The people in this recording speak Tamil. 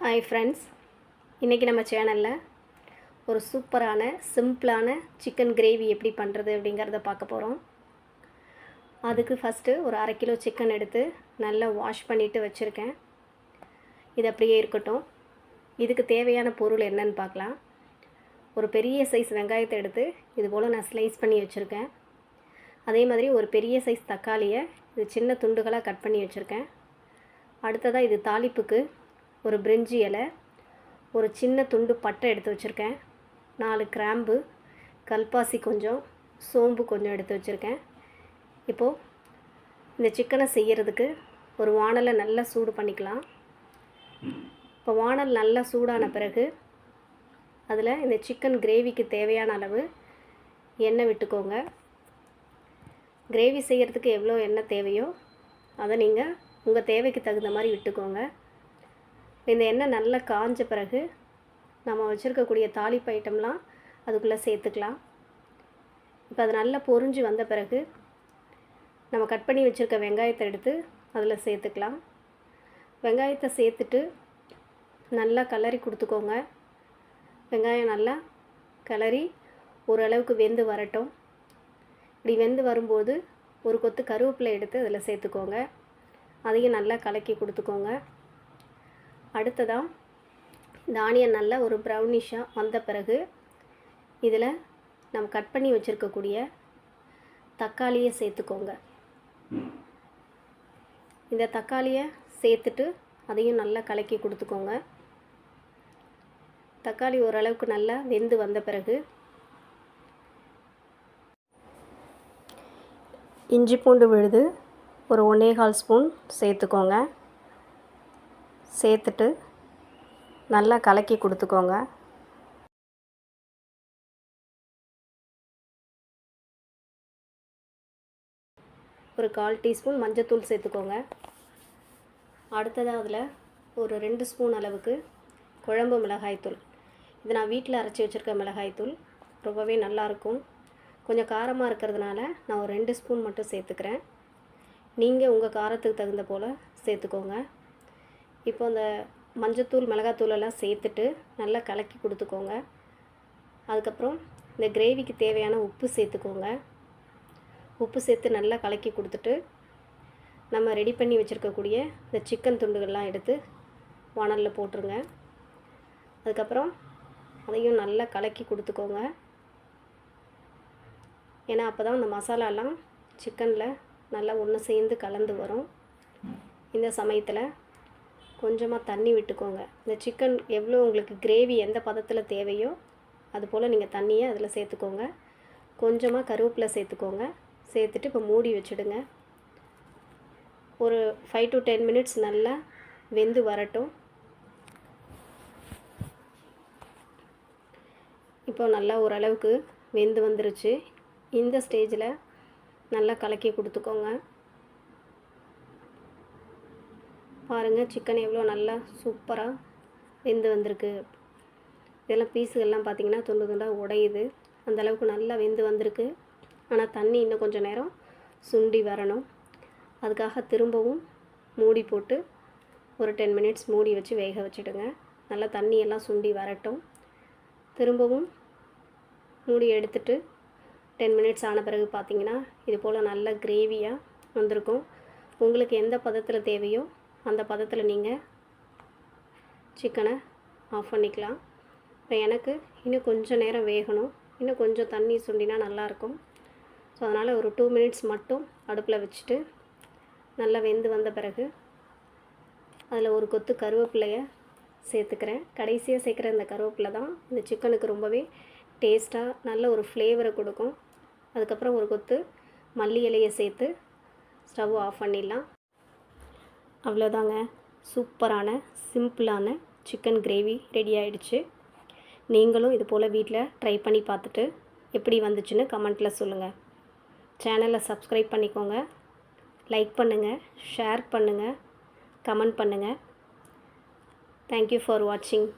ஹாய் ஃப்ரெண்ட்ஸ், இன்றைக்கி நம்ம சேனலில் ஒரு சூப்பரான சிம்பிளான சிக்கன் கிரேவி எப்படி பண்ணுறது அப்படிங்கிறத பார்க்க போகிறோம். அதுக்கு ஃபஸ்ட்டு ஒரு 1/2 கிலோ சிக்கன் எடுத்து நல்லா வாஷ் பண்ணிவிட்டு வச்சுருக்கேன். இது அப்படியே இருக்கட்டும். இதுக்கு தேவையான பொருள் என்னன்னு பார்க்கலாம். ஒரு பெரிய சைஸ் வெங்காயத்தை எடுத்து இது போல் நான் ஸ்லைஸ் பண்ணி வச்சுருக்கேன். அதே மாதிரி ஒரு பெரிய சைஸ் தக்காளியை இது சின்ன துண்டுகளாக கட் பண்ணி வச்சுருக்கேன். அடுத்ததாக இது தாளிப்புக்கு ஒரு பிரிஞ்சி இலை, ஒரு சின்ன துண்டு பட்டை எடுத்து வச்சுருக்கேன். 4 கிராம்பு, கல்பாசி கொஞ்சம், சோம்பு கொஞ்சம் எடுத்து வச்சுருக்கேன். இப்போது இந்த சிக்கனை செய்கிறதுக்கு ஒரு வாணலை நல்லா சூடு பண்ணிக்கலாம். இப்போ வாணல் நல்லா சூடான பிறகு அதில் இந்த சிக்கன் கிரேவிக்கு தேவையான அளவு எண்ணெய் விட்டுக்கோங்க. கிரேவி செய்கிறதுக்கு எவ்வளோ எண்ணெய் தேவையோ அதை நீங்கள் உங்கள் தேவைக்கு தகுந்த மாதிரி விட்டுக்கோங்க. இந்த எண்ணெய் நல்லா காஞ்ச பிறகு நம்ம வச்சுருக்கக்கூடிய தாளிப்பு ஐட்டம்லாம் அதுக்குள்ளே சேர்த்துக்கலாம். இப்போ அது நல்லா பொரிஞ்சு வந்த பிறகு நம்ம கட் பண்ணி வச்சுருக்க வெங்காயத்தை எடுத்து அதில் சேர்த்துக்கலாம். வெங்காயத்தை சேர்த்துட்டு நல்லா கிளறி கொடுத்துக்கோங்க. வெங்காயம் நல்லா கிளறி ஓரளவுக்கு வெந்து வரட்டும். இப்படி வெந்து வரும்போது ஒரு கொத்து கருவேப்பிலை எடுத்து அதில் சேர்த்துக்கோங்க. அதையும் நல்லா கலக்கி கொடுத்துக்கோங்க. அடுத்ததாக தானியம் நல்லா ஒரு ப்ரௌனிஷாக வந்த பிறகு இதில் நம்ம கட் பண்ணி வச்சுருக்கக்கூடிய தக்காளியை சேர்த்துக்கோங்க. இந்த தக்காளியை சேர்த்துட்டு அதையும் நல்லா கலக்கி கொடுத்துக்கோங்க. தக்காளி ஓரளவுக்கு நல்லா வெந்து வந்த பிறகு இஞ்சி பூண்டு விழுது ஒரு 1/4 ஸ்பூன் சேர்த்துக்கோங்க. சேர்த்துட்டு நல்லா கலக்கி கொடுத்துக்கோங்க. ஒரு 1/4 டீஸ்பூன் மஞ்சத்தூள் சேர்த்துக்கோங்க. அடுத்ததாக அதில் ஒரு 2 ஸ்பூன் அளவுக்கு குழம்பு மிளகாய்த்தூள். இது நான் வீட்டில் அரைச்சி வச்சுருக்க மிளகாய்த்தூள். ரொம்பவே நல்லாயிருக்கும். கொஞ்சம் காரமாக இருக்கிறதுனால நான் ஒரு 2 ஸ்பூன் மட்டும் சேர்த்துக்கிறேன். நீங்கள் உங்கள் காரத்துக்கு தகுந்த போல் சேர்த்துக்கோங்க. இப்போ அந்த மஞ்சத்தூள் மிளகாத்தூளெல்லாம் சேர்த்துட்டு நல்லா கலக்கி கொடுத்துக்கோங்க. அதுக்கப்புறம் இந்த கிரேவிக்கு தேவையான உப்பு சேர்த்துக்கோங்க. உப்பு சேர்த்து நல்லா கலக்கி கொடுத்துட்டு நம்ம ரெடி பண்ணி வச்சுருக்கக்கூடிய இந்த சிக்கன் துண்டுகள்லாம் எடுத்து வாணலில் போட்டுருங்க. அதுக்கப்புறம் அதையும் நல்லா கலக்கி கொடுத்துக்கோங்க. ஏன்னா அப்போ தான் அந்த மசாலாலாம் சிக்கனில் நல்லா ஒன்று சேர்ந்து கலந்து வரும். இந்த சமயத்தில் கொஞ்சமாக தண்ணி விட்டுக்கோங்க. இந்த சிக்கன் எவ்வளோ உங்களுக்கு கிரேவி எந்த பதத்தில் தேவையோ அதுபோல் நீங்கள் தண்ணியை அதில் சேர்த்துக்கோங்க. கொஞ்சமாக கருவேப்பிலை சேர்த்துக்கோங்க. சேர்த்துட்டு இப்போ மூடி வச்சுடுங்க. ஒரு 5 to 10 மினிட்ஸ் நல்லா வெந்து வரட்டும். இப்போ நல்லா ஓரளவுக்கு வெந்து வந்துருச்சு. இந்த ஸ்டேஜில் நல்லா கலக்கி கொடுத்துக்கோங்க. பாருங்கள், சிக்கன் எவ்வளோ நல்லா சூப்பராக வெந்து வந்திருக்கு. இதெல்லாம் பீஸுகள்லாம் பார்த்திங்கன்னா துண்டு துண்டாக உடையுது. அந்தளவுக்கு நல்லா வெந்து வந்திருக்கு. ஆனால் தண்ணி இன்னும் கொஞ்சம் நேரம் சுண்டி வரணும். அதுக்காக திரும்பவும் மூடி போட்டு ஒரு 10 மினிட்ஸ் மூடி வச்சு வேக வச்சுடுங்க. நல்லா தண்ணியெல்லாம் சுண்டி வரட்டும். திரும்பவும் மூடி எடுத்துட்டு 10 மினிட்ஸ் ஆன பிறகு பார்த்திங்கன்னா இது போல் நல்ல கிரேவியாக வந்திருக்கும். உங்களுக்கு எந்த பதத்தில் தேவையோ அந்த பதத்தில் நீங்கள் சிக்கனை ஆஃப் பண்ணிக்கலாம். இப்போ எனக்கு இன்னும் கொஞ்சம் நேரம் வேகணும். இன்னும் கொஞ்சம் தண்ணி சுண்டினா நல்லாயிருக்கும். ஸோ அதனால் ஒரு 2 மினிட்ஸ் மட்டும் அடுப்பில் வச்சுட்டு நல்லா வெந்து வந்த பிறகு அதில் ஒரு கொத்து கருவேப்பிலையை சேர்த்துக்கிறேன். கடைசியாக சேர்க்குற இந்த கருவேப்பிலை தான் இந்த சிக்கனுக்கு ரொம்பவே டேஸ்ட்டாக நல்ல ஒரு ஃப்ளேவரை கொடுக்கும். அதுக்கப்புறம் ஒரு கொத்து மல்லி இலையை சேர்த்து ஸ்டவ் ஆஃப் பண்ணிடலாம். அவ்வளோதாங்க, சூப்பரான சிம்பிளான சிக்கன் கிரேவி ரெடி ஆகிடுச்சு. நீங்களும் இது போல் வீட்டில் ட்ரை பண்ணி பார்த்துட்டு எப்படி வந்துச்சுன்னு கமெண்ட்டில் சொல்லுங்கள். சேனலை சப்ஸ்கிரைப் பண்ணிக்கோங்க. லைக் பண்ணுங்கள், ஷேர் பண்ணுங்கள், கமெண்ட் பண்ணுங்கள். தேங்க்யூ ஃபார் வாட்சிங்.